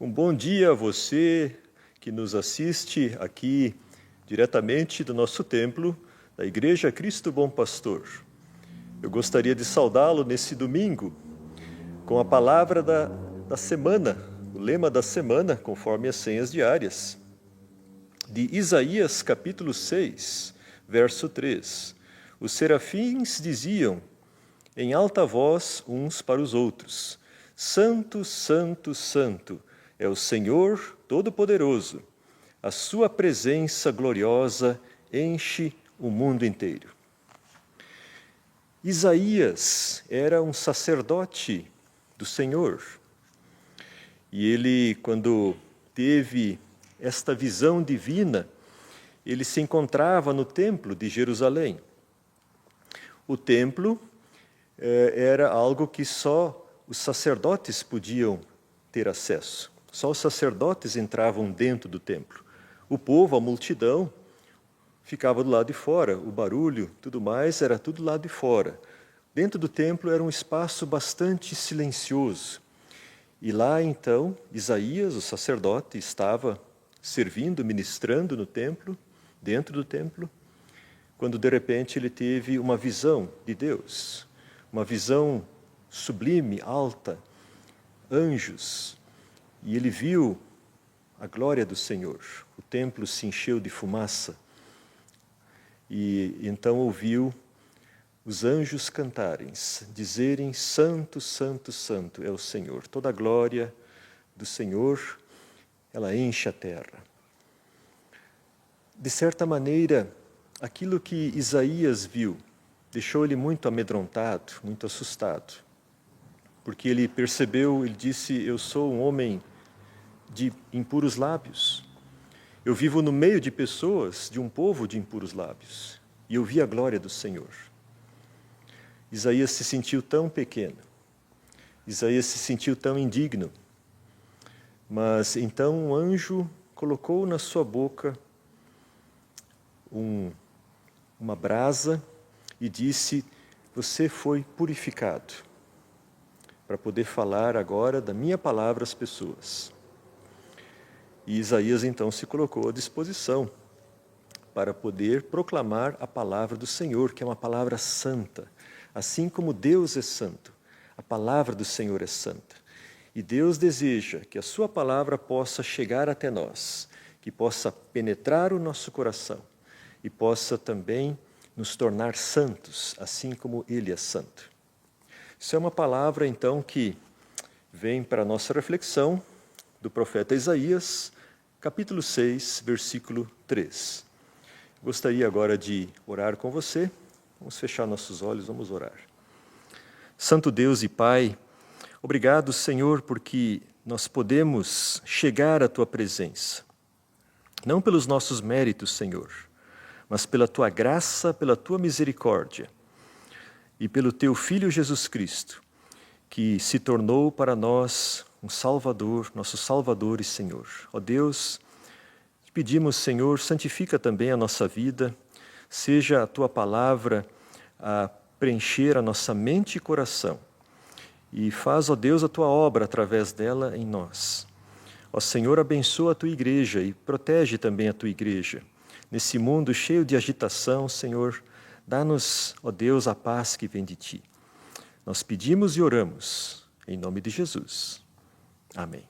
Um bom dia a você que nos assiste aqui diretamente do nosso templo, da Igreja Cristo Bom Pastor. Eu gostaria de saudá-lo nesse domingo com a palavra da semana, o lema da semana, conforme as senhas diárias, de Isaías capítulo 6, verso 3. Os serafins diziam em alta voz uns para os outros: Santo, Santo, Santo é o Senhor Todo-Poderoso. A sua presença gloriosa enche o mundo inteiro. Isaías era um sacerdote do Senhor. E ele, quando teve esta visão divina, ele se encontrava no templo de Jerusalém. O templo era algo que só os sacerdotes podiam ter acesso. Só os sacerdotes entravam dentro do templo. O povo, a multidão, ficava do lado de fora. O barulho, tudo mais, era tudo do lado de fora. Dentro do templo era um espaço bastante silencioso. E lá, então, Isaías, o sacerdote, estava servindo, ministrando no templo, dentro do templo, quando de repente ele teve uma visão de Deus, uma visão sublime, alta, anjos, e ele viu a glória do Senhor. O templo se encheu de fumaça, e então ouviu os anjos cantarem, dizerem: Santo, Santo, Santo é o Senhor. Toda a glória do Senhor, ela enche a terra. De certa maneira, aquilo que Isaías viu deixou ele muito amedrontado, muito assustado, porque ele percebeu, ele disse: eu sou um homem de impuros lábios. Eu vivo no meio de pessoas, de um povo de impuros lábios, e eu vi a glória do Senhor. Isaías se sentiu tão pequeno, Isaías se sentiu tão indigno, mas então um anjo colocou na sua boca uma brasa e disse: você foi purificado para poder falar agora da minha palavra às pessoas. E Isaías então se colocou à disposição para poder proclamar a palavra do Senhor, que é uma palavra santa. Assim como Deus é santo, a palavra do Senhor é santa. E Deus deseja que a sua palavra possa chegar até nós, que possa penetrar o nosso coração e possa também nos tornar santos, assim como Ele é santo. Isso é uma palavra, então, que vem para a nossa reflexão do profeta Isaías, capítulo 6, versículo 3. Gostaria agora de orar com você. Vamos fechar nossos olhos, vamos orar. Santo Deus e Pai, obrigado, Senhor, porque nós podemos chegar à Tua presença. Não pelos nossos méritos, Senhor, mas pela Tua graça, pela Tua misericórdia e pelo Teu Filho Jesus Cristo, que se tornou para nós um Salvador, nosso Salvador e Senhor. Ó Deus, te pedimos, Senhor, santifica também a nossa vida, seja a Tua palavra a preencher a nossa mente e coração, e faz, ó Deus, a Tua obra através dela em nós. Ó Senhor, abençoa a Tua igreja e protege também a Tua igreja. Nesse mundo cheio de agitação, Senhor, dá-nos, ó Deus, a paz que vem de Ti. Nós pedimos e oramos, em nome de Jesus. Amém.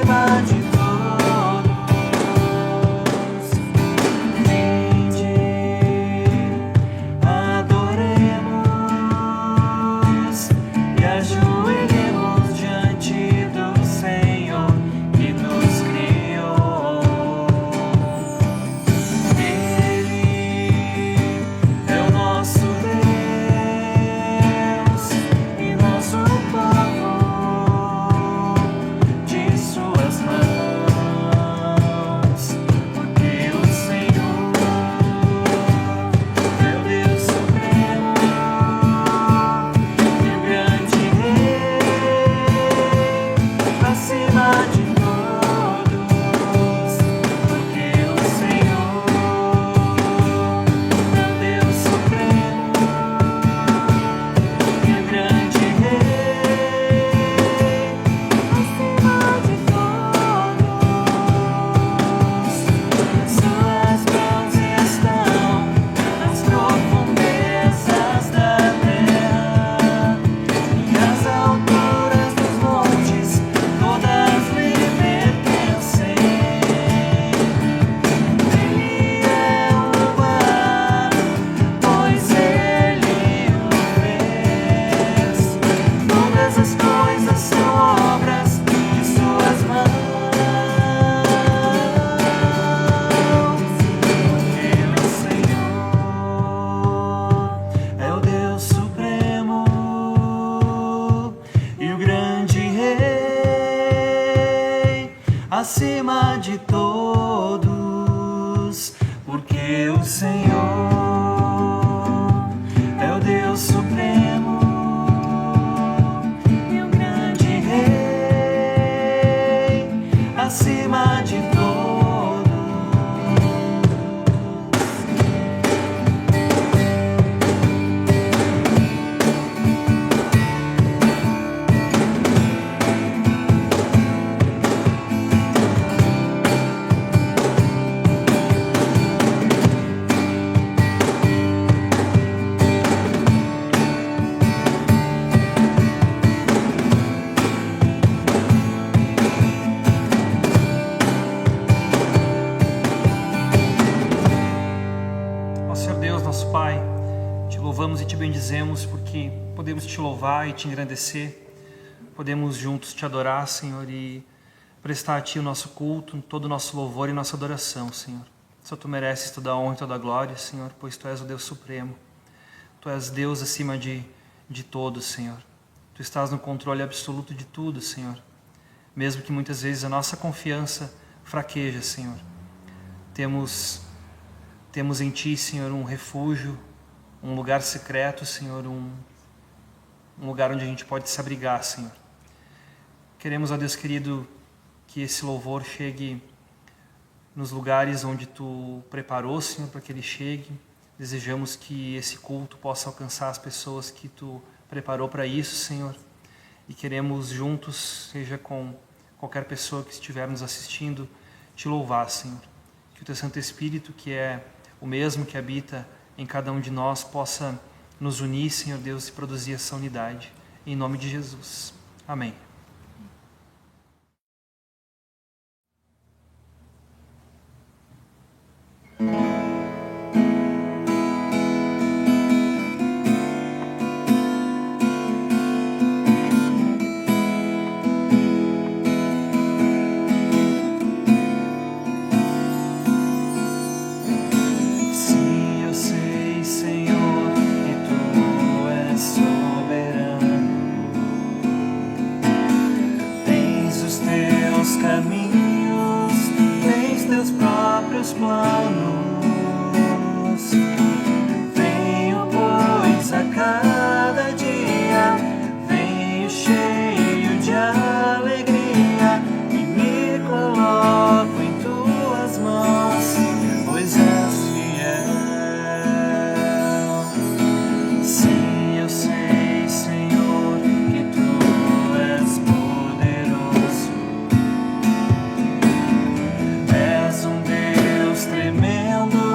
acima de todos. Vinde, adoremos e ajoelhemos diante do Senhor que nos criou. Ele é o nosso Deus e nosso povo de suas mãos, porque o Senhor é o Deus supremo e o grande Rei, acima de todos, porque o Senhor é o Deus supremo e o grande Rei, acima de todos. Suas mãos estão nas profundezas da terra e as alturas dos montes todas lhe pertencem. Ele é humano, pois ele o fez. Todas as coisas são obras de suas mãos. Porque o Senhor é o Deus supremo e o grande Rei, acima de todos. Porque o Senhor é o Deus supremo e o grande Rei, acima de todos. Ó Senhor Deus, nosso Pai, te louvamos e te bendizemos porque podemos te louvar e te engrandecer, podemos juntos te adorar, Senhor, e prestar a Ti o nosso culto, todo o nosso louvor e nossa adoração, Senhor. Só Tu mereces toda a honra e toda a glória, Senhor, pois Tu és o Deus supremo. Tu és Deus acima de todos, Senhor. Tu estás no controle absoluto de tudo, Senhor. Mesmo que muitas vezes a nossa confiança fraqueja, Senhor. Temos em Ti, Senhor, um refúgio, um lugar secreto, Senhor, um lugar onde a gente pode se abrigar, Senhor. Queremos, ó Deus querido, que esse louvor chegue nos lugares onde Tu preparou, Senhor, para que ele chegue. Desejamos que esse culto possa alcançar as pessoas que Tu preparou para isso, Senhor. E queremos juntos, seja com qualquer pessoa que estiver nos assistindo, Te louvar, Senhor. Que o Teu Santo Espírito, que é o mesmo que habita em cada um de nós, possa nos unir, Senhor Deus, e produzir essa unidade. Em nome de Jesus. Amém. Sim, eu sei, Senhor, que Tu és soberano. Tens os Teus caminhos, tens Teus próprios planos. Venho, pois, a cada dia, venho cheio de alegria e me coloco em Tuas mãos, pois és fiel. Sim, eu sei, Senhor, que Tu és poderoso. És um Deus tremendo.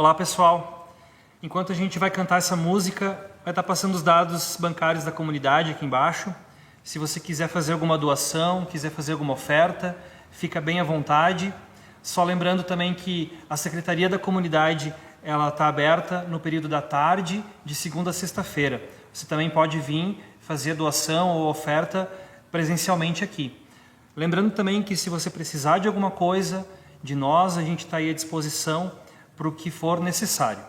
Olá, pessoal. Enquanto a gente vai cantar essa música, vai estar passando os dados bancários da comunidade aqui embaixo. Se você quiser fazer alguma doação, quiser fazer alguma oferta, fica bem à vontade. Só lembrando também que a Secretaria da Comunidade ela está aberta no período da tarde, de segunda a sexta-feira. Você também pode vir fazer doação ou oferta presencialmente aqui. Lembrando também que se você precisar de alguma coisa de nós, a gente está aí à disposição para o que for necessário.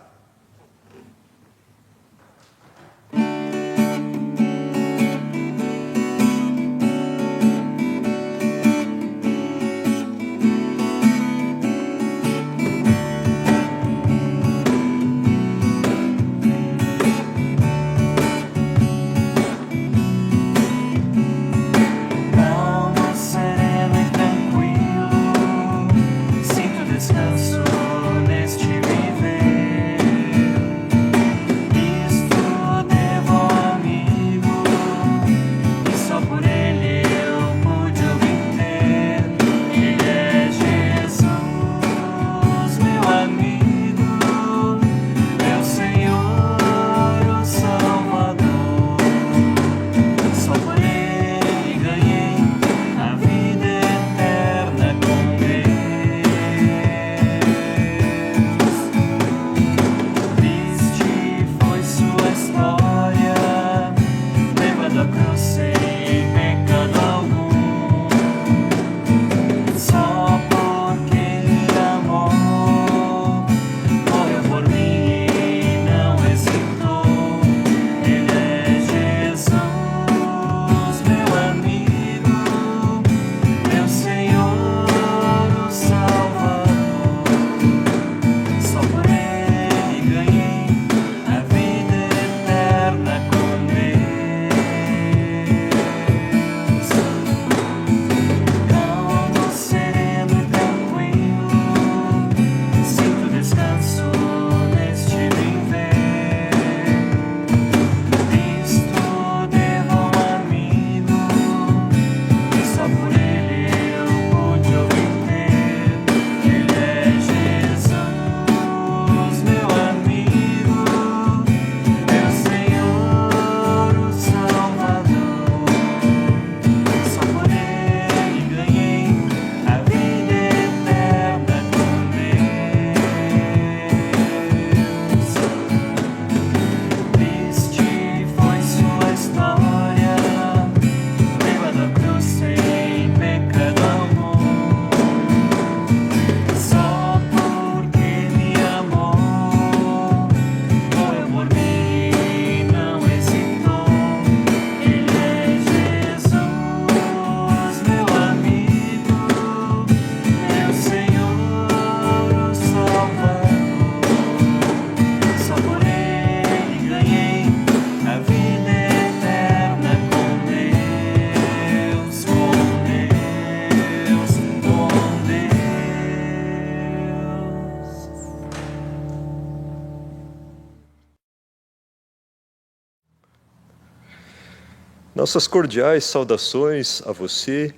Nossas cordiais saudações a você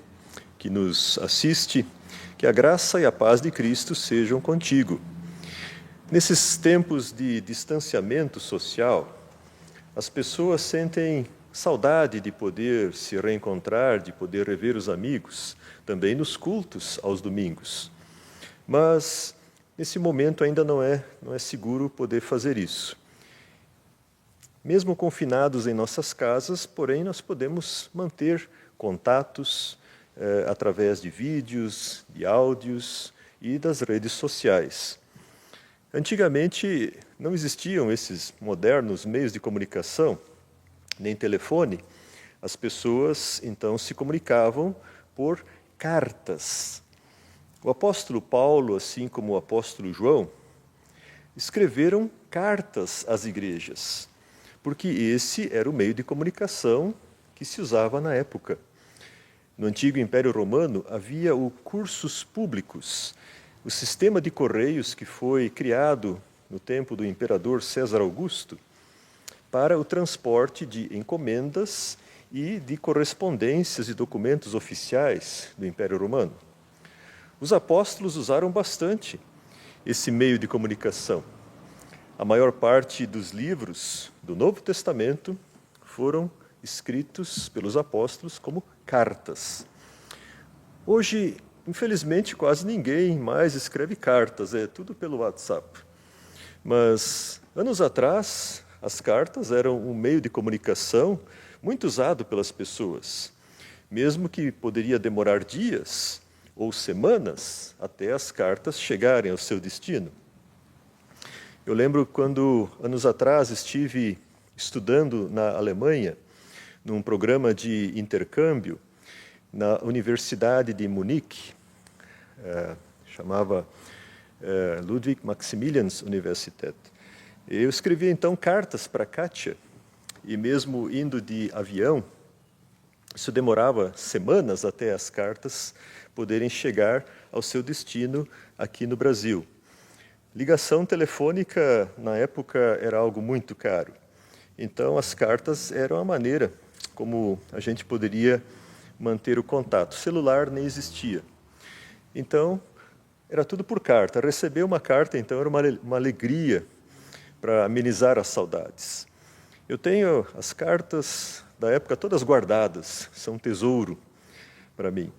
que nos assiste, que a graça e a paz de Cristo sejam contigo. Nesses tempos de distanciamento social, as pessoas sentem saudade de poder se reencontrar, de poder rever os amigos, também nos cultos aos domingos. Mas, nesse momento, ainda não é seguro poder fazer isso. Mesmo confinados em nossas casas, porém, nós podemos manter contatos através de vídeos, de áudios e das redes sociais. Antigamente, não existiam esses modernos meios de comunicação, nem telefone. As pessoas, então, se comunicavam por cartas. O apóstolo Paulo, assim como o apóstolo João, escreveram cartas às igrejas, porque esse era o meio de comunicação que se usava na época. No antigo Império Romano havia o cursus publicus, o sistema de correios que foi criado no tempo do imperador César Augusto para o transporte de encomendas e de correspondências e documentos oficiais do Império Romano. Os apóstolos usaram bastante esse meio de comunicação. A maior parte dos livros do Novo Testamento foram escritos pelos apóstolos como cartas. Hoje, infelizmente, quase ninguém mais escreve cartas, é tudo pelo WhatsApp. Mas, anos atrás, as cartas eram um meio de comunicação muito usado pelas pessoas, mesmo que poderia demorar dias ou semanas até as cartas chegarem ao seu destino. Eu lembro quando, anos atrás, estive estudando na Alemanha, num programa de intercâmbio, na Universidade de Munique, chamava Ludwig Maximilians Universität. Eu escrevia então cartas para Kátia, e mesmo indo de avião, isso demorava semanas até as cartas poderem chegar ao seu destino aqui no Brasil. Ligação telefônica, na época, era algo muito caro. Então, as cartas eram a maneira como a gente poderia manter o contato. O celular nem existia. Então, era tudo por carta. Receber uma carta, então, era uma alegria para amenizar as saudades. Eu tenho as cartas da época todas guardadas, são um tesouro para mim.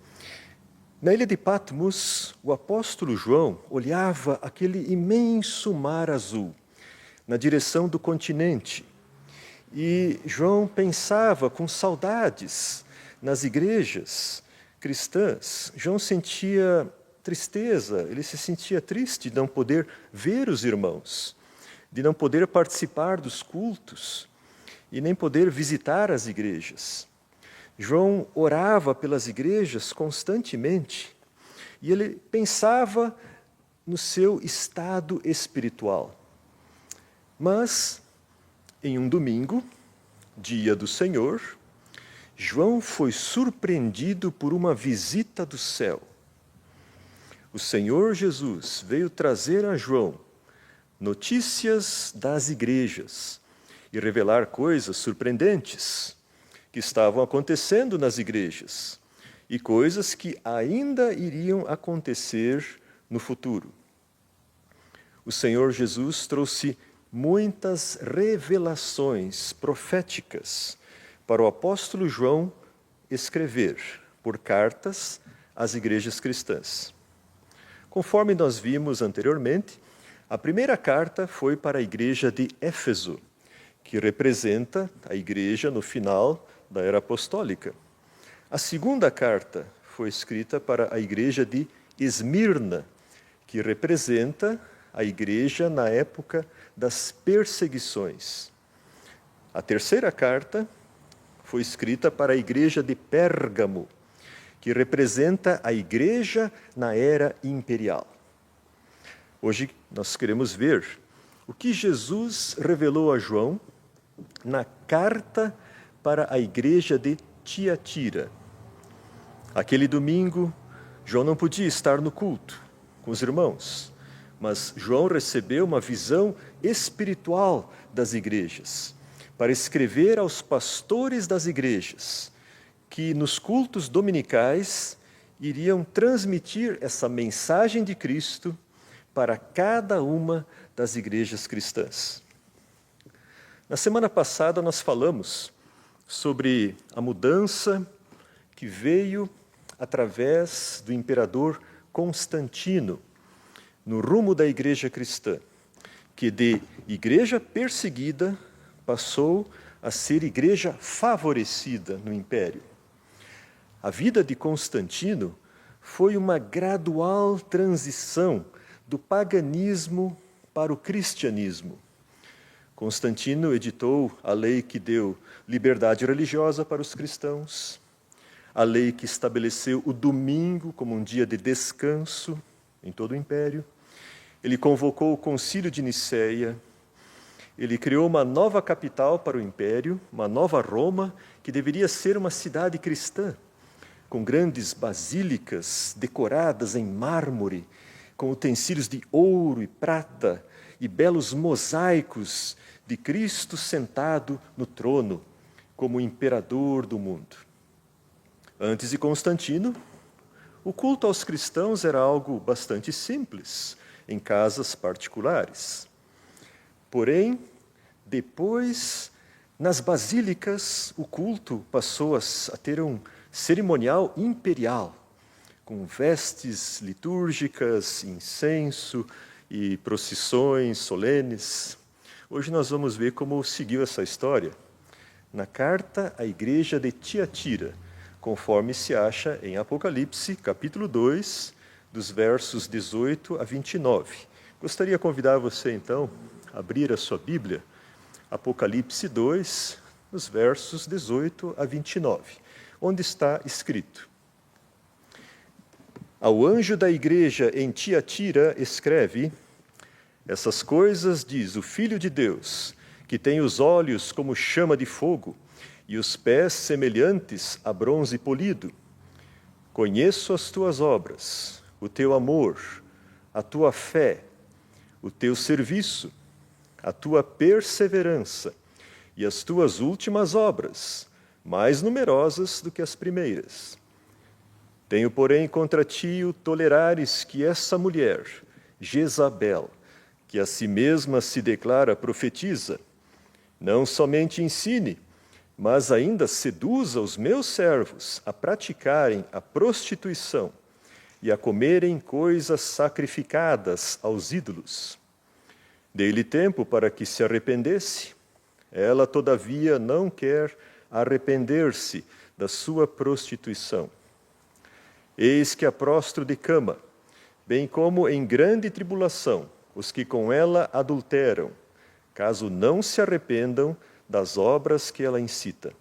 Na ilha de Patmos, o apóstolo João olhava aquele imenso mar azul na direção do continente. E João pensava com saudades nas igrejas cristãs. João sentia tristeza, ele se sentia triste de não poder ver os irmãos, de não poder participar dos cultos e nem poder visitar as igrejas. João orava pelas igrejas constantemente e ele pensava no seu estado espiritual. Mas, em um domingo, dia do Senhor, João foi surpreendido por uma visita do céu. O Senhor Jesus veio trazer a João notícias das igrejas e revelar coisas surpreendentes que estavam acontecendo nas igrejas e coisas que ainda iriam acontecer no futuro. O Senhor Jesus trouxe muitas revelações proféticas para o apóstolo João escrever por cartas às igrejas cristãs. Conforme nós vimos anteriormente, a primeira carta foi para a igreja de Éfeso, que representa a igreja no final da era apostólica. A segunda carta foi escrita para a igreja de Esmirna, que representa a igreja na época das perseguições. A terceira carta foi escrita para a igreja de Pérgamo, que representa a igreja na era imperial. Hoje nós queremos ver o que Jesus revelou a João na carta para a igreja de Tiatira. Aquele domingo, João não podia estar no culto com os irmãos, mas João recebeu uma visão espiritual das igrejas para escrever aos pastores das igrejas que nos cultos dominicais iriam transmitir essa mensagem de Cristo para cada uma das igrejas cristãs. Na semana passada nós falamos sobre a mudança que veio através do imperador Constantino no rumo da igreja cristã, que de igreja perseguida passou a ser igreja favorecida no império. A vida de Constantino foi uma gradual transição do paganismo para o cristianismo. Constantino editou a lei que deu liberdade religiosa para os cristãos, a lei que estabeleceu o domingo como um dia de descanso em todo o império. Ele convocou o Concílio de Nicéia, ele criou uma nova capital para o império, uma nova Roma, que deveria ser uma cidade cristã, com grandes basílicas decoradas em mármore, com utensílios de ouro e prata e belos mosaicos de Cristo sentado no trono, como imperador do mundo. Antes de Constantino, o culto aos cristãos era algo bastante simples, em casas particulares. Porém, depois, nas basílicas, o culto passou a ter um cerimonial imperial, com vestes litúrgicas, incenso e procissões solenes. Hoje nós vamos ver como seguiu essa história na carta à igreja de Tiatira, conforme se acha em Apocalipse, capítulo 2, dos versos 18 a 29. Gostaria de convidar você, então, a abrir a sua Bíblia, Apocalipse 2, nos versos 18 a 29, onde está escrito: Ao anjo da igreja em Tiatira escreve: Essas coisas diz o Filho de Deus, que tem os olhos como chama de fogo e os pés semelhantes a bronze polido. Conheço as tuas obras, o teu amor, a tua fé, o teu serviço, a tua perseverança e as tuas últimas obras, mais numerosas do que as primeiras. Tenho, porém, contra ti o tolerares que essa mulher, Jezabel, que a si mesma se declara profetiza, não somente ensine, mas ainda seduza os meus servos a praticarem a prostituição e a comerem coisas sacrificadas aos ídolos. Dei-lhe tempo para que se arrependesse. Ela, todavia, não quer arrepender-se da sua prostituição. Eis que a prostro de cama, bem como em grande tribulação, os que com ela adulteram, caso não se arrependam das obras que ela incita.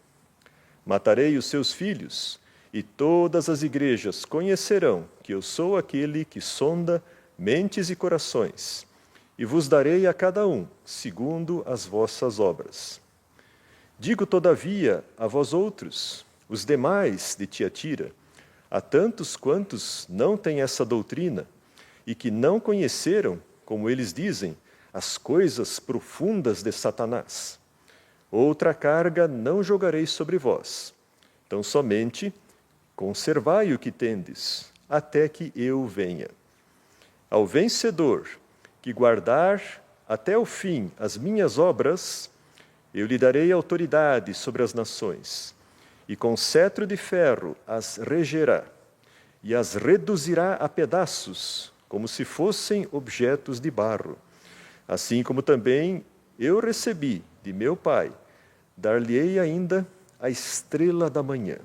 Matarei os seus filhos, e todas as igrejas conhecerão que eu sou aquele que sonda mentes e corações, e vos darei a cada um segundo as vossas obras. Digo, todavia, a vós outros, os demais de Tiatira, a tantos quantos não têm essa doutrina, e que não conheceram, como eles dizem, as coisas profundas de Satanás. Outra carga não jogarei sobre vós. Tão somente conservai o que tendes, até que eu venha. Ao vencedor, que guardar até o fim as minhas obras, eu lhe darei autoridade sobre as nações, e com cetro de ferro as regerá, e as reduzirá a pedaços, como se fossem objetos de barro. Assim como também eu recebi de meu Pai, dar-lhe-ei ainda a estrela da manhã.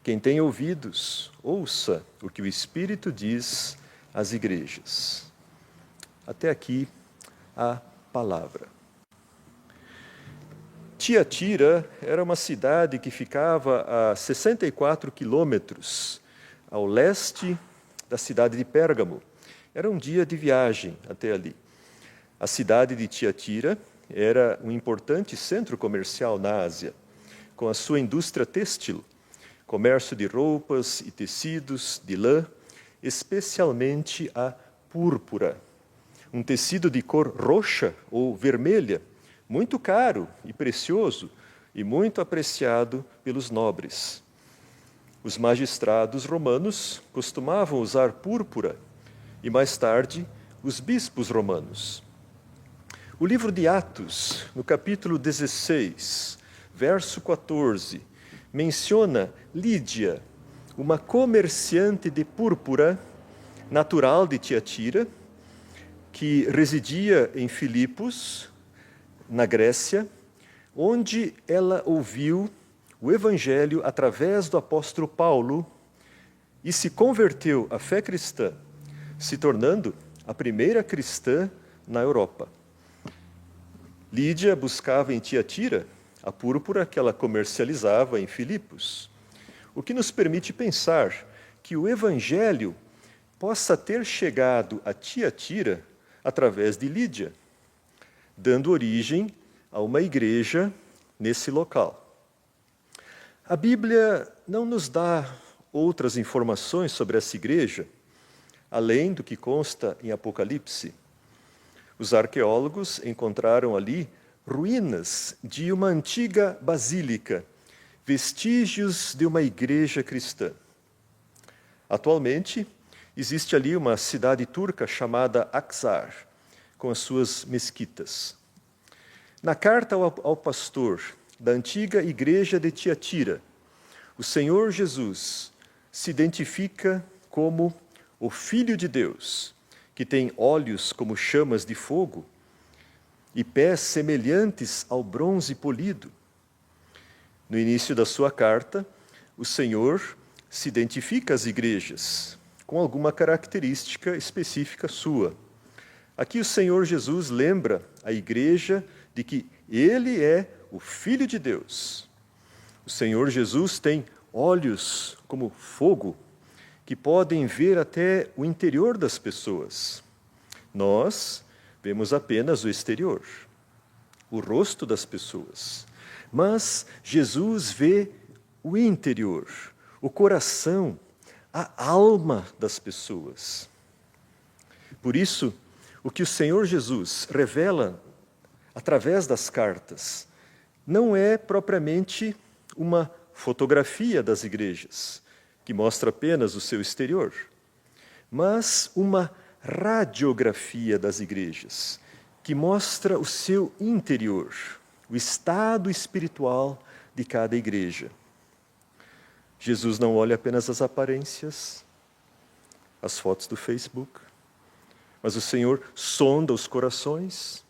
Quem tem ouvidos, ouça o que o Espírito diz às igrejas. Até aqui a palavra. Tiatira era uma cidade que ficava a 64 quilômetros ao leste da cidade de Pérgamo. Era um dia de viagem até ali. A cidade de Tiatira era um importante centro comercial na Ásia, com a sua indústria têxtil, comércio de roupas e tecidos de lã, especialmente a púrpura, um tecido de cor roxa ou vermelha, muito caro e precioso e muito apreciado pelos nobres. Os magistrados romanos costumavam usar púrpura e, mais tarde, os bispos romanos. O livro de Atos, no capítulo 16, verso 14, menciona Lídia, uma comerciante de púrpura natural de Tiatira, que residia em Filipos, na Grécia, onde ela ouviu o Evangelho através do apóstolo Paulo e se converteu à fé cristã, se tornando a primeira cristã na Europa. Lídia buscava em Tiatira a púrpura que ela comercializava em Filipos, o que nos permite pensar que o Evangelho possa ter chegado a Tiatira através de Lídia, dando origem a uma igreja nesse local. A Bíblia não nos dá outras informações sobre essa igreja, além do que consta em Apocalipse. Os arqueólogos encontraram ali ruínas de uma antiga basílica, vestígios de uma igreja cristã. Atualmente, existe ali uma cidade turca chamada Aksar, com as suas mesquitas. Na carta ao pastor da antiga igreja de Tiatira, o Senhor Jesus se identifica como o Filho de Deus, que tem olhos como chamas de fogo e pés semelhantes ao bronze polido. No início da sua carta, o Senhor se identifica às igrejas com alguma característica específica sua. Aqui o Senhor Jesus lembra a igreja de que Ele é o Filho de Deus. O Senhor Jesus tem olhos como fogo, que podem ver até o interior das pessoas. Nós vemos apenas o exterior, o rosto das pessoas. Mas Jesus vê o interior, o coração, a alma das pessoas. Por isso, o que o Senhor Jesus revela através das cartas não é propriamente uma fotografia das igrejas, que mostra apenas o seu exterior, mas uma radiografia das igrejas, que mostra o seu interior, o estado espiritual de cada igreja. Jesus não olha apenas as aparências, as fotos do Facebook, mas o Senhor sonda os corações,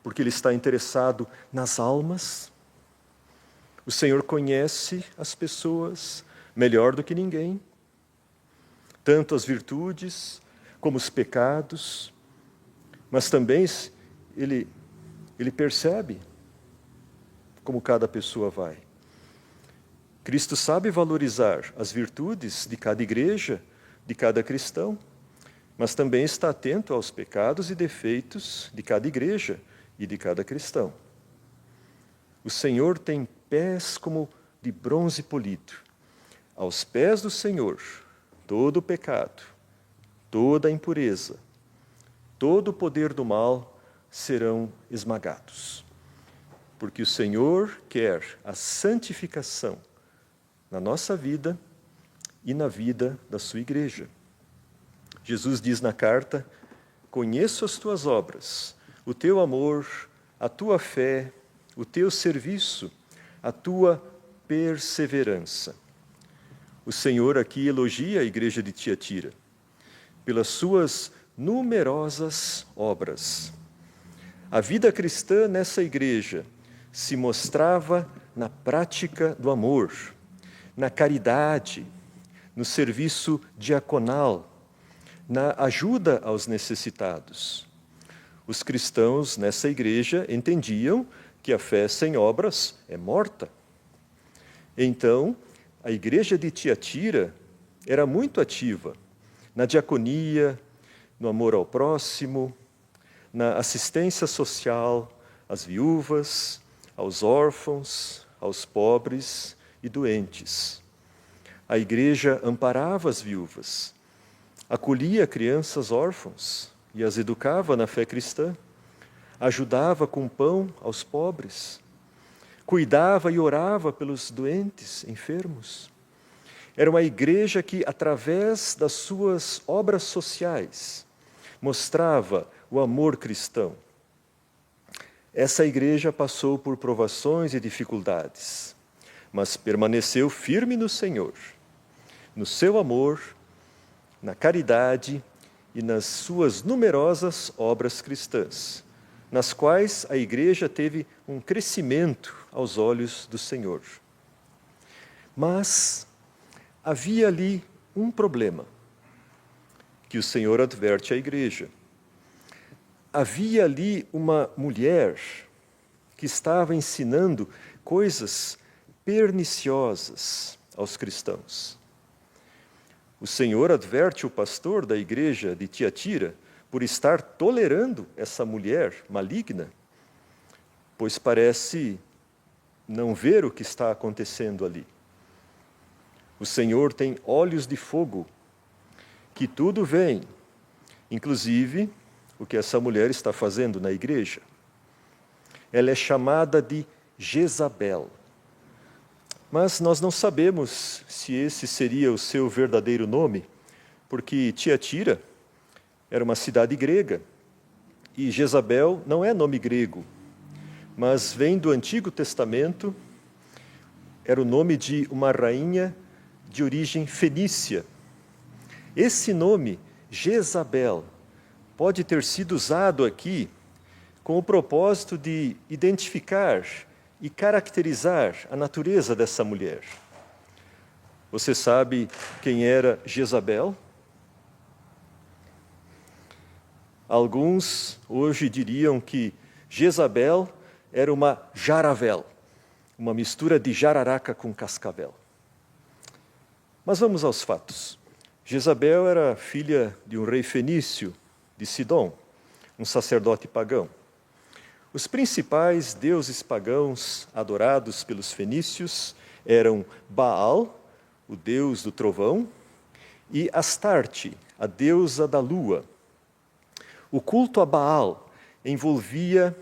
porque Ele está interessado nas almas. O Senhor conhece as pessoas melhor do que ninguém, tanto as virtudes como os pecados, mas também Ele percebe como cada pessoa vai. Cristo sabe valorizar as virtudes de cada igreja, de cada cristão, mas também está atento aos pecados e defeitos de cada igreja e de cada cristão. O Senhor tem pés como de bronze polido. Aos pés do Senhor, todo o pecado, toda a impureza, todo o poder do mal serão esmagados. Porque o Senhor quer a santificação na nossa vida e na vida da sua igreja. Jesus diz na carta: conheço as tuas obras, o teu amor, a tua fé, o teu serviço, a tua perseverança. O Senhor aqui elogia a igreja de Tiatira pelas suas numerosas obras. A vida cristã nessa igreja se mostrava na prática do amor, na caridade, no serviço diaconal, na ajuda aos necessitados. Os cristãos nessa igreja entendiam que a fé sem obras é morta. Então, a igreja de Tiatira era muito ativa na diaconia, no amor ao próximo, na assistência social às viúvas, aos órfãos, aos pobres e doentes. A igreja amparava as viúvas, acolhia crianças órfãs e as educava na fé cristã, ajudava com pão aos pobres, cuidava e orava pelos doentes, enfermos. Era uma igreja que, através das suas obras sociais, mostrava o amor cristão. Essa igreja passou por provações e dificuldades, mas permaneceu firme no Senhor, no seu amor, na caridade e nas suas numerosas obras cristãs, nas quais a igreja teve um crescimento aos olhos do Senhor. Mas havia ali um problema que o Senhor adverte à igreja. Havia ali uma mulher que estava ensinando coisas perniciosas aos cristãos. O Senhor adverte o pastor da igreja de Tiatira por estar tolerando essa mulher maligna, pois parece não ver o que está acontecendo ali. O Senhor tem olhos de fogo, que tudo vem, inclusive o que essa mulher está fazendo na igreja. Ela é chamada de Jezabel. Mas nós não sabemos se esse seria o seu verdadeiro nome, porque Tiatira era uma cidade grega, E Jezabel não é nome grego, mas vem do Antigo Testamento, era o nome de uma rainha de origem fenícia. Esse nome, Jezabel, pode ter sido usado aqui com o propósito de identificar e caracterizar a natureza dessa mulher. Você sabe quem era Jezabel? Alguns hoje diriam que Jezabel era uma jaravel, uma mistura de jararaca com cascavel. Mas vamos aos fatos. Jezabel era filha de um rei fenício, de Sidom, um sacerdote pagão. Os principais deuses pagãos adorados pelos fenícios eram Baal, o deus do trovão, e Astarte, a deusa da lua. O culto a Baal envolvia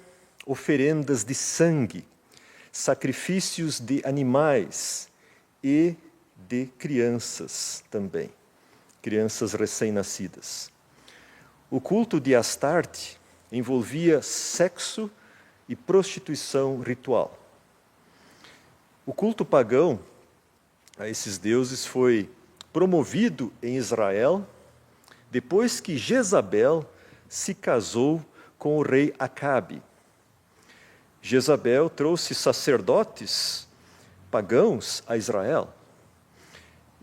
oferendas de sangue, sacrifícios de animais e de crianças também, crianças recém-nascidas. O culto de Astarte envolvia sexo e prostituição ritual. O culto pagão a esses deuses foi promovido em Israel depois que Jezabel se casou com o rei Acabe. Jezabel trouxe sacerdotes pagãos a Israel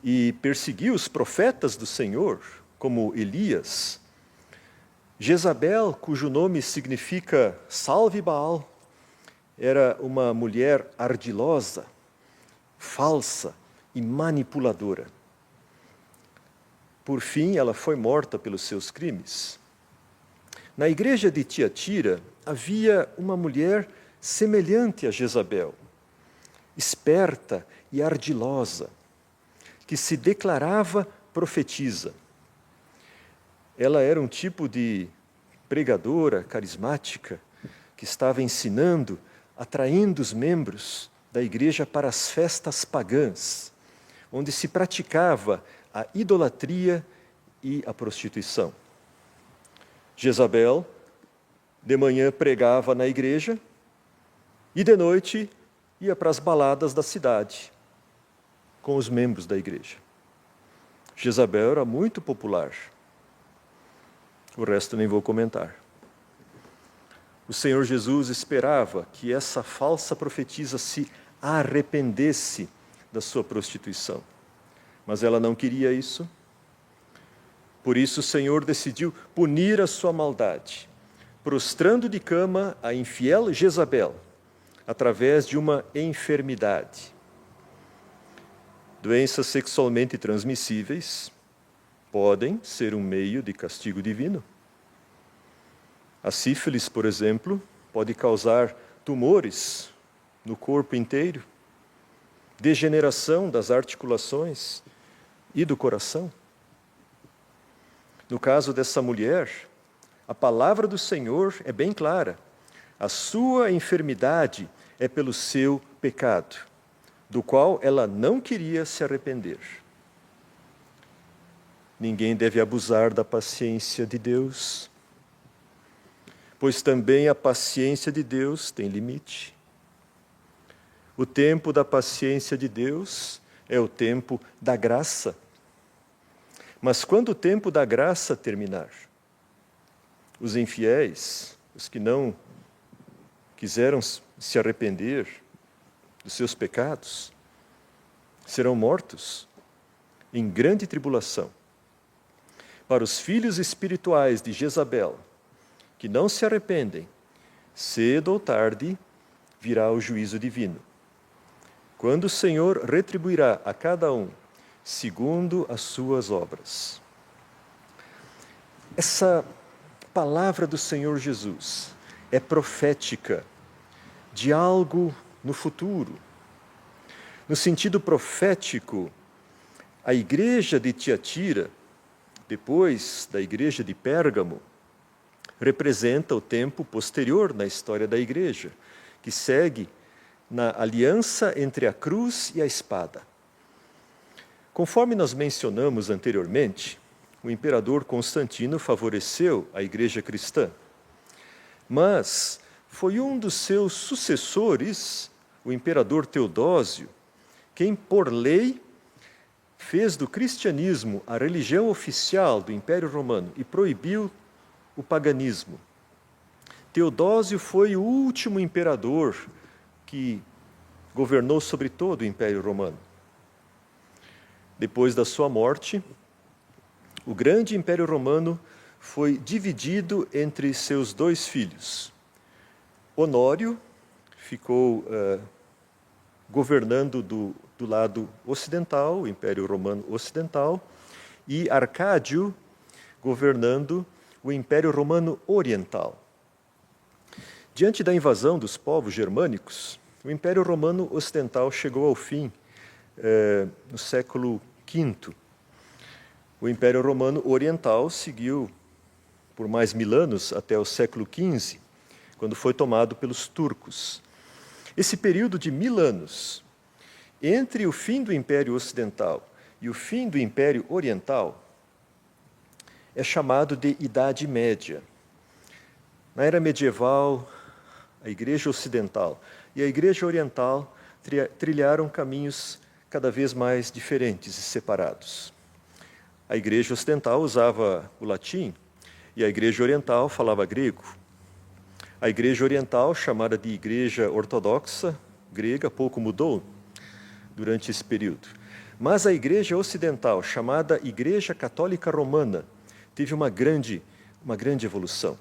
e perseguiu os profetas do Senhor, como Elias. Jezabel, cujo nome significa salve Baal, era uma mulher ardilosa, falsa e manipuladora. Por fim, ela foi morta pelos seus crimes. Na igreja de Tiatira havia uma mulher semelhante a Jezabel, esperta e ardilosa, que se declarava profetisa. Ela era um tipo de pregadora carismática que estava ensinando, atraindo os membros da igreja para as festas pagãs, onde se praticava a idolatria e a prostituição. Jezabel, de manhã pregava na igreja e de noite ia para as baladas da cidade com os membros da igreja. Jezabel era muito popular. O resto nem vou comentar. O Senhor Jesus esperava que essa falsa profetisa se arrependesse da sua prostituição. Mas ela não queria isso. Por isso o Senhor decidiu punir a sua maldade, prostrando de cama a infiel Jezabel, através de uma enfermidade. Doenças sexualmente transmissíveis podem ser um meio de castigo divino. A sífilis, por exemplo, pode causar tumores no corpo inteiro, degeneração das articulações e do coração. No caso dessa mulher, a palavra do Senhor é bem clara. A sua enfermidade é pelo seu pecado, do qual ela não queria se arrepender. Ninguém deve abusar da paciência de Deus, pois também a paciência de Deus tem limite. O tempo da paciência de Deus é o tempo da graça. Mas quando o tempo da graça terminar, os infiéis, os que não quiseram se arrepender dos seus pecados, serão mortos em grande tribulação. Para os filhos espirituais de Jezabel, que não se arrependem, cedo ou tarde virá o juízo divino, quando o Senhor retribuirá a cada um segundo as suas obras. Essa palavra do Senhor Jesus é profética de algo no futuro. No sentido profético, a igreja de Tiatira, depois da igreja de Pérgamo, representa o tempo posterior na história da igreja, que segue na aliança entre a cruz e a espada. Conforme nós mencionamos anteriormente, o imperador Constantino favoreceu a igreja cristã. Mas foi um dos seus sucessores, o imperador Teodósio, quem, por lei, fez do cristianismo a religião oficial do Império Romano e proibiu o paganismo. Teodósio foi o último imperador que governou sobre todo o Império Romano. Depois da sua morte, o grande Império Romano foi dividido entre seus 2 filhos. Honório ficou governando do lado ocidental, o Império Romano Ocidental, e Arcádio governando o Império Romano Oriental. Diante da invasão dos povos germânicos, o Império Romano Ocidental chegou ao fim no século V. O Império Romano Oriental seguiu por mais 1000 anos até o século XV, quando foi tomado pelos turcos. Esse período de 1000 anos, entre o fim do Império Ocidental e o fim do Império Oriental, é chamado de Idade Média. Na era medieval, a Igreja Ocidental e a Igreja Oriental trilharam caminhos cada vez mais diferentes e separados. A Igreja Ocidental usava o latim e a Igreja Oriental falava grego. A Igreja Oriental, chamada de Igreja Ortodoxa grega, pouco mudou durante esse período. Mas a Igreja Ocidental, chamada Igreja Católica Romana, teve uma grande evolução.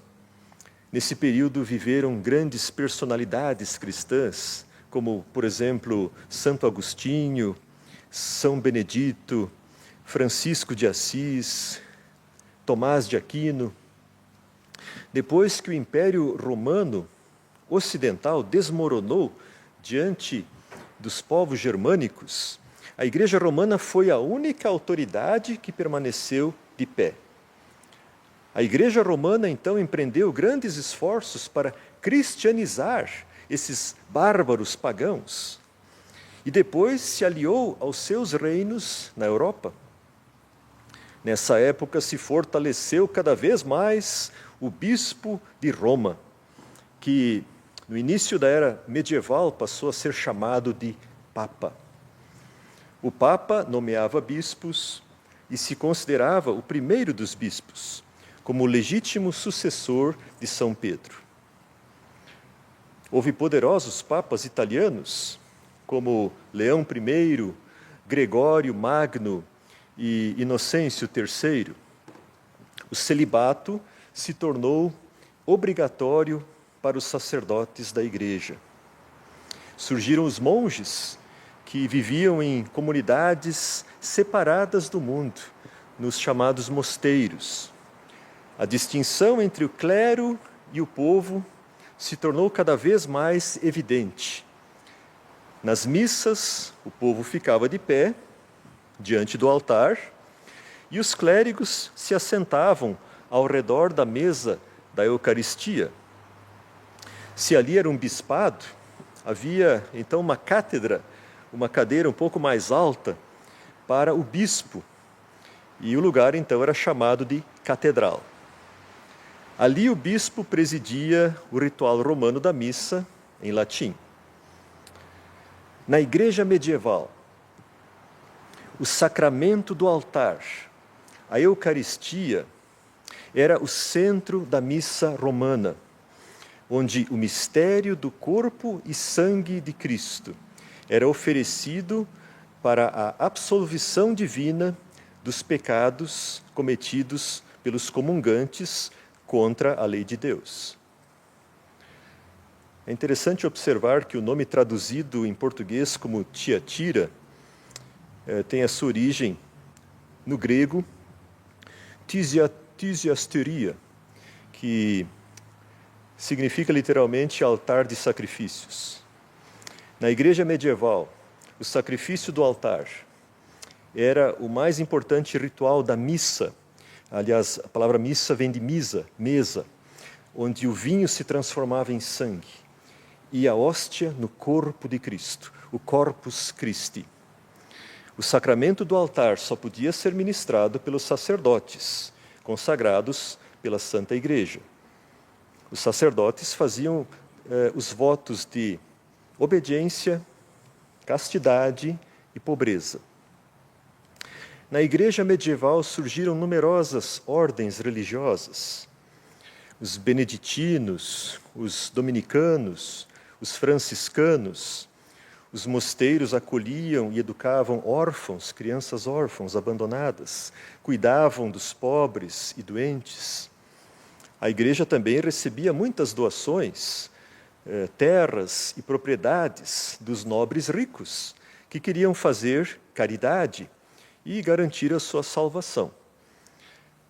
Nesse período viveram grandes personalidades cristãs, como, por exemplo, Santo Agostinho, São Benedito, Francisco de Assis, Tomás de Aquino. Depois que o Império Romano Ocidental desmoronou diante dos povos germânicos, a Igreja Romana foi a única autoridade que permaneceu de pé. A Igreja Romana, então, empreendeu grandes esforços para cristianizar esses bárbaros pagãos e depois se aliou aos seus reinos na Europa. Nessa época se fortaleceu cada vez mais o bispo de Roma, que no início da era medieval passou a ser chamado de Papa. O Papa nomeava bispos e se considerava o primeiro dos bispos, como o legítimo sucessor de São Pedro. Houve poderosos papas italianos, como Leão I, Gregório Magno e Inocêncio III. O celibato se tornou obrigatório para os sacerdotes da Igreja. Surgiram os monges, que viviam em comunidades separadas do mundo, nos chamados mosteiros. A distinção entre o clero e o povo se tornou cada vez mais evidente. Nas missas, o povo ficava de pé, diante do altar, e os clérigos se assentavam ao redor da mesa da Eucaristia. Se ali era um bispado, havia então uma cátedra, uma cadeira um pouco mais alta para o bispo, e o lugar então era chamado de catedral. Ali o bispo presidia o ritual romano da missa em latim. Na igreja medieval, o sacramento do altar, a Eucaristia, era o centro da missa romana, onde o mistério do corpo e sangue de Cristo era oferecido para a absolvição divina dos pecados cometidos pelos comungantes contra a lei de Deus. É interessante observar que o nome traduzido em português como Tiatira tem a sua origem no grego tisiasteria, que significa literalmente altar de sacrifícios. Na igreja medieval, o sacrifício do altar era o mais importante ritual da missa. Aliás, a palavra missa vem de misa, mesa, onde o vinho se transformava em sangue e a hóstia no corpo de Cristo, o Corpus Christi. O sacramento do altar só podia ser ministrado pelos sacerdotes, consagrados pela Santa Igreja. Os sacerdotes faziam os votos de obediência, castidade e pobreza. Na igreja medieval surgiram numerosas ordens religiosas. Os beneditinos, os dominicanos, os franciscanos. Os mosteiros acolhiam e educavam órfãos, crianças órfãos abandonadas, cuidavam dos pobres e doentes. A igreja também recebia muitas doações, terras e propriedades dos nobres ricos, que queriam fazer caridade e garantir a sua salvação.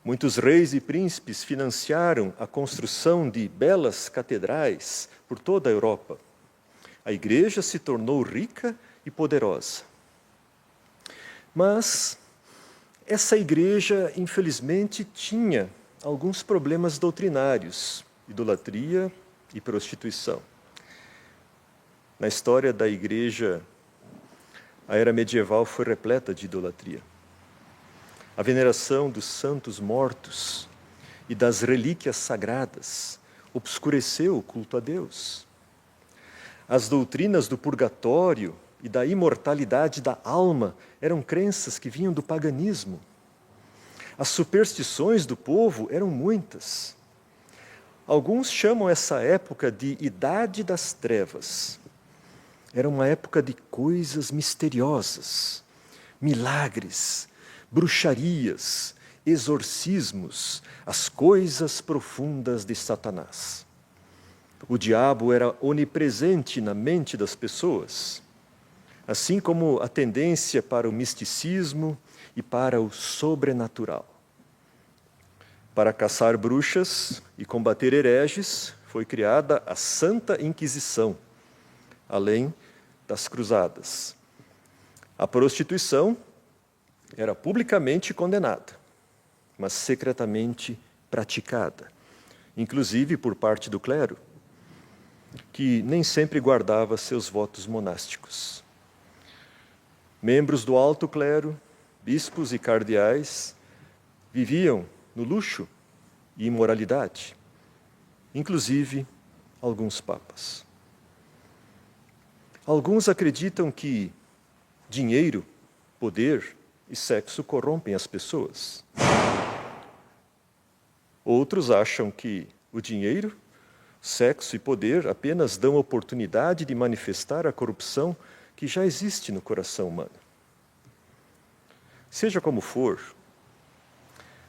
Muitos reis e príncipes financiaram a construção de belas catedrais por toda a Europa. A igreja se tornou rica e poderosa. Mas essa igreja, infelizmente, tinha alguns problemas doutrinários, idolatria e prostituição. Na história da igreja, a era medieval foi repleta de idolatria. A veneração dos santos mortos e das relíquias sagradas obscureceu o culto a Deus. As doutrinas do purgatório e da imortalidade da alma eram crenças que vinham do paganismo. As superstições do povo eram muitas. Alguns chamam essa época de Idade das Trevas. Era uma época de coisas misteriosas, milagres, bruxarias, exorcismos, as coisas profundas de Satanás. O diabo era onipresente na mente das pessoas, assim como a tendência para o misticismo e para o sobrenatural. Para caçar bruxas e combater hereges, foi criada a Santa Inquisição, além das cruzadas. A prostituição era publicamente condenada, mas secretamente praticada, inclusive por parte do clero, que nem sempre guardava seus votos monásticos. Membros do alto clero, bispos e cardeais, viviam no luxo e imoralidade, inclusive alguns papas. Alguns acreditam que dinheiro, poder e sexo corrompem as pessoas. Outros acham que o dinheiro, sexo e poder apenas dão oportunidade de manifestar a corrupção que já existe no coração humano. Seja como for,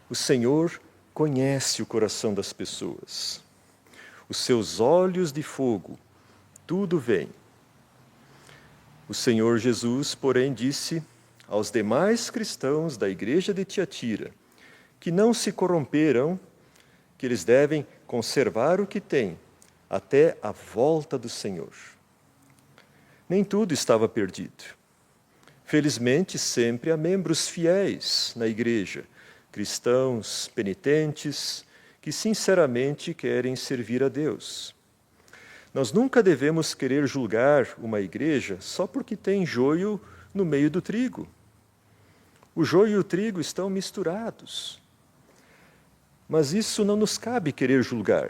o Senhor conhece o coração das pessoas. Os seus olhos de fogo tudo veem. O Senhor Jesus, porém, disse aos demais cristãos da igreja de Tiatira que não se corromperam, que eles devem conservar o que têm até a volta do Senhor. Nem tudo estava perdido. Felizmente, sempre há membros fiéis na igreja, cristãos penitentes, que sinceramente querem servir a Deus. Nós nunca devemos querer julgar uma igreja só porque tem joio no meio do trigo. O joio e o trigo estão misturados. Mas isso não nos cabe querer julgar,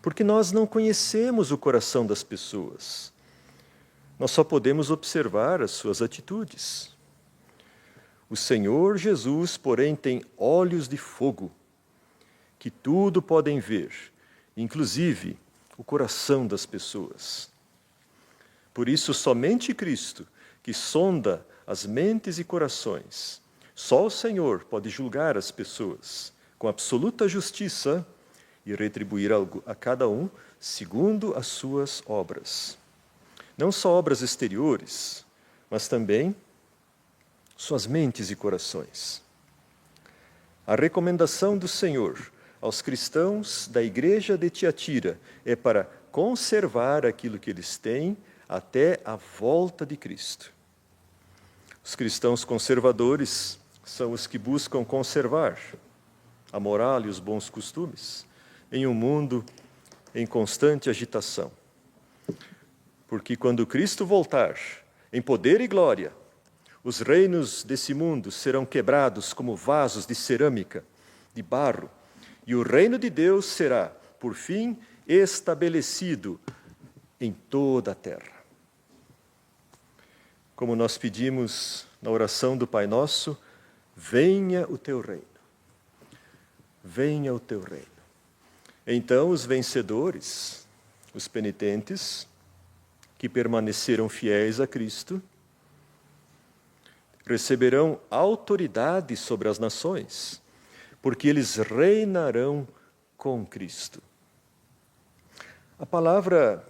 porque nós não conhecemos o coração das pessoas. Nós só podemos observar as suas atitudes. O Senhor Jesus, porém, tem olhos de fogo, que tudo podem ver, inclusive o coração das pessoas. Por isso, somente Cristo, que sonda as mentes e corações, só o Senhor pode julgar as pessoas com absoluta justiça e retribuir a cada um segundo as suas obras. Não só obras exteriores, mas também suas mentes e corações. A recomendação do Senhor aos cristãos da igreja de Tiatira é para conservar aquilo que eles têm até a volta de Cristo. Os cristãos conservadores são os que buscam conservar a moral e os bons costumes em um mundo em constante agitação. Porque quando Cristo voltar em poder e glória, os reinos desse mundo serão quebrados como vasos de cerâmica, de barro, e o reino de Deus será por fim, estabelecido em toda a terra. Como nós pedimos na oração do Pai Nosso, venha o teu reino. Venha o teu reino. Então os vencedores, os penitentes, que permaneceram fiéis a Cristo, receberão autoridade sobre as nações, porque eles reinarão com Cristo. A palavra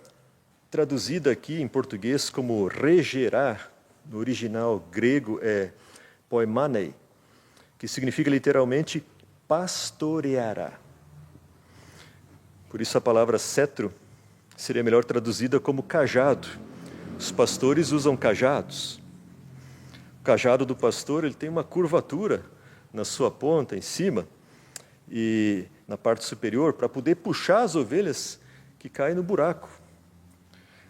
traduzida aqui em português como regerá, no original grego é poimanei, que significa literalmente pastoreará. Por isso a palavra cetro seria melhor traduzida como cajado. Os pastores usam cajados. O cajado do pastor ele tem uma curvatura na sua ponta, em cima, e na parte superior, para poder puxar as ovelhas que caem no buraco.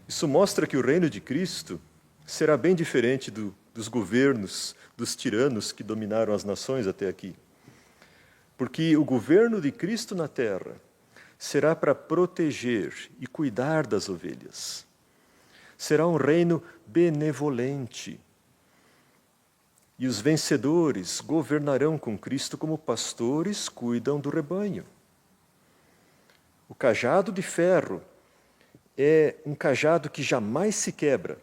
Isso mostra que o reino de Cristo será bem diferente dos governos, dos tiranos que dominaram as nações até aqui. Porque o governo de Cristo na terra será para proteger e cuidar das ovelhas. Será um reino benevolente. E os vencedores governarão com Cristo como pastores cuidam do rebanho. O cajado de ferro é um cajado que jamais se quebra,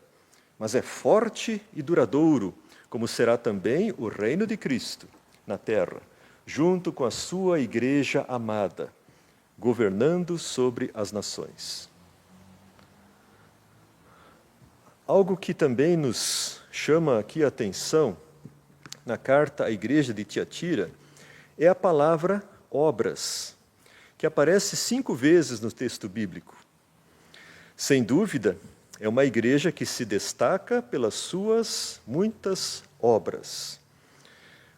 mas é forte e duradouro, como será também o reino de Cristo na terra, junto com a sua igreja amada, governando sobre as nações. Algo que também nos chama aqui a atenção na carta à igreja de Tiatira é a palavra obras, que aparece 5 vezes no texto bíblico. Sem dúvida, é uma igreja que se destaca pelas suas muitas obras.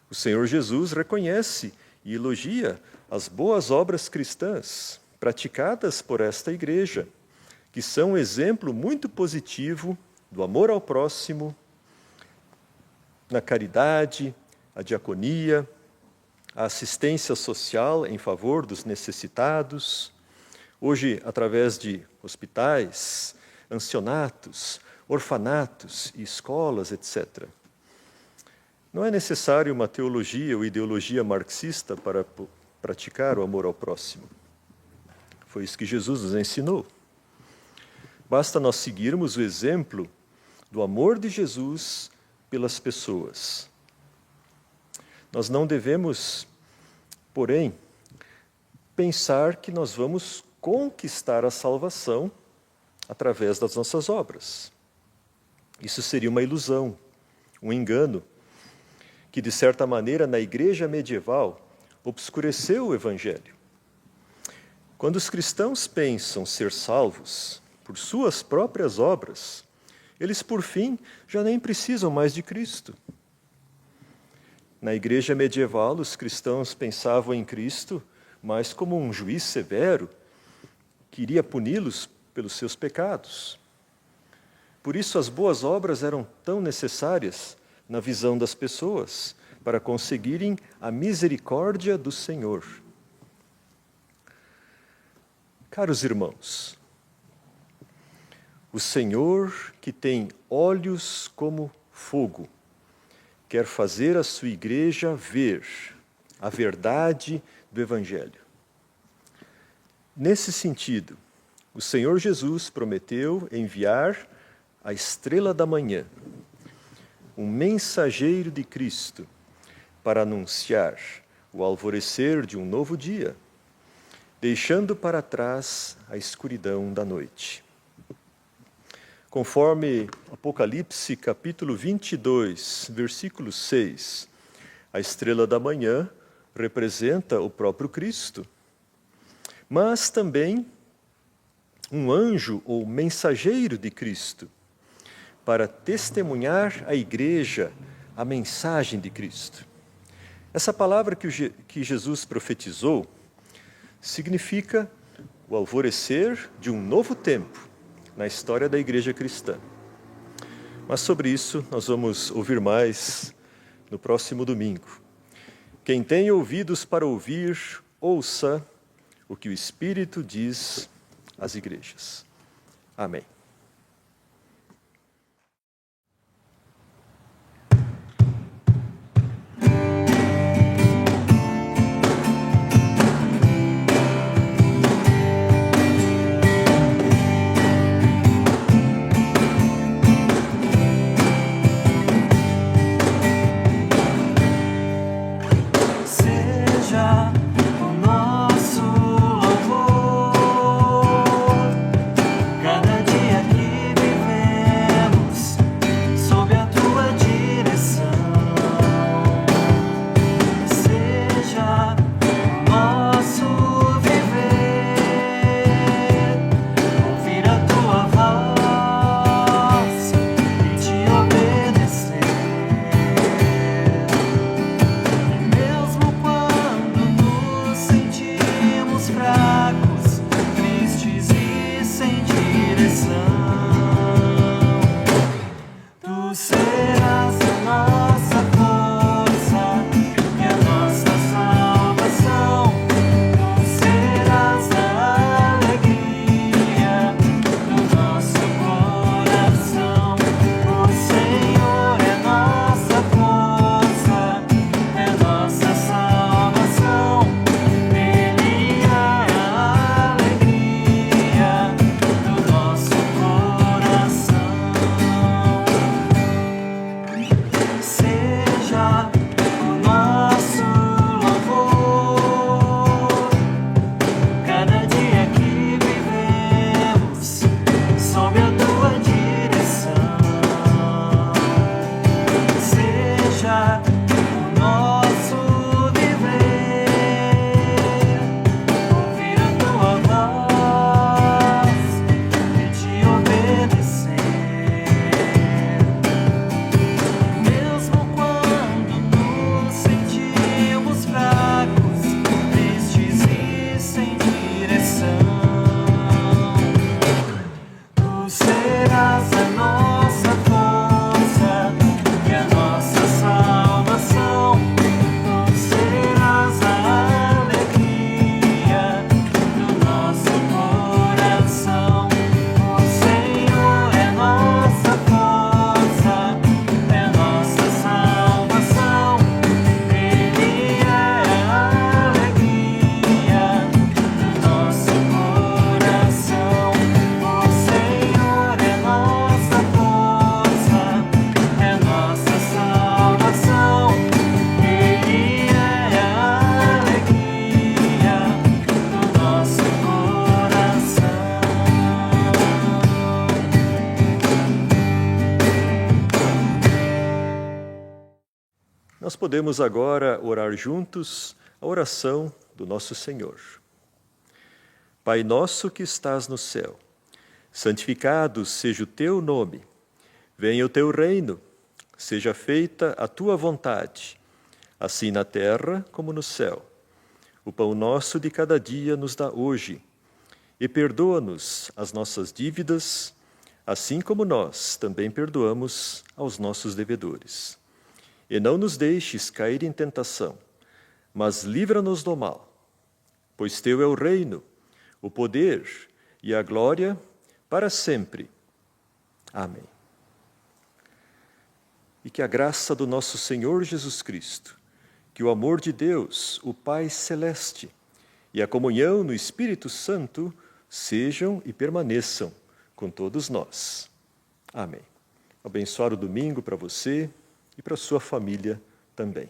O Senhor Jesus reconhece e elogia as boas obras cristãs praticadas por esta igreja, que são um exemplo muito positivo do amor ao próximo, na caridade, a diaconia, a assistência social em favor dos necessitados, hoje através de hospitais, ancianatos, orfanatos e escolas, etc. Não é necessário uma teologia ou ideologia marxista para praticar o amor ao próximo. Foi isso que Jesus nos ensinou. Basta nós seguirmos o exemplo do amor de Jesus pelas pessoas. Nós não devemos, porém, pensar que nós vamos conquistar a salvação através das nossas obras. Isso seria uma ilusão, um engano, que, de certa maneira, na igreja medieval, obscureceu o Evangelho. Quando os cristãos pensam ser salvos por suas próprias obras, eles, por fim, já nem precisam mais de Cristo. Na igreja medieval, os cristãos pensavam em Cristo mais como um juiz severo que iria puni-los pelos seus pecados. Por isso, as boas obras eram tão necessárias na visão das pessoas para conseguirem a misericórdia do Senhor. Caros irmãos, o Senhor, que tem olhos como fogo, quer fazer a sua igreja ver a verdade do Evangelho. Nesse sentido, o Senhor Jesus prometeu enviar a estrela da manhã, um mensageiro de Cristo, para anunciar o alvorecer de um novo dia, deixando para trás a escuridão da noite. Conforme Apocalipse, capítulo 22, versículo 6, a estrela da manhã representa o próprio Cristo, mas também um anjo ou mensageiro de Cristo, para testemunhar à igreja a mensagem de Cristo. Essa palavra que Jesus profetizou significa o alvorecer de um novo tempo na história da igreja cristã. Mas sobre isso nós vamos ouvir mais no próximo domingo. Quem tem ouvidos para ouvir, ouça o que o Espírito diz às igrejas. Amém. Nós podemos agora orar juntos a oração do nosso Senhor. Pai nosso que estás no céu, santificado seja o teu nome. Venha o teu reino, seja feita a tua vontade, assim na terra como no céu. O pão nosso de cada dia nos dá hoje, e perdoa-nos as nossas dívidas, assim como nós também perdoamos aos nossos devedores. E não nos deixes cair em tentação, mas livra-nos do mal, pois teu é o reino, o poder e a glória para sempre. Amém. E que a graça do nosso Senhor Jesus Cristo, que o amor de Deus, o Pai Celeste, e a comunhão no Espírito Santo sejam e permaneçam com todos nós. Amém. Abençoado domingo para você e para sua família também.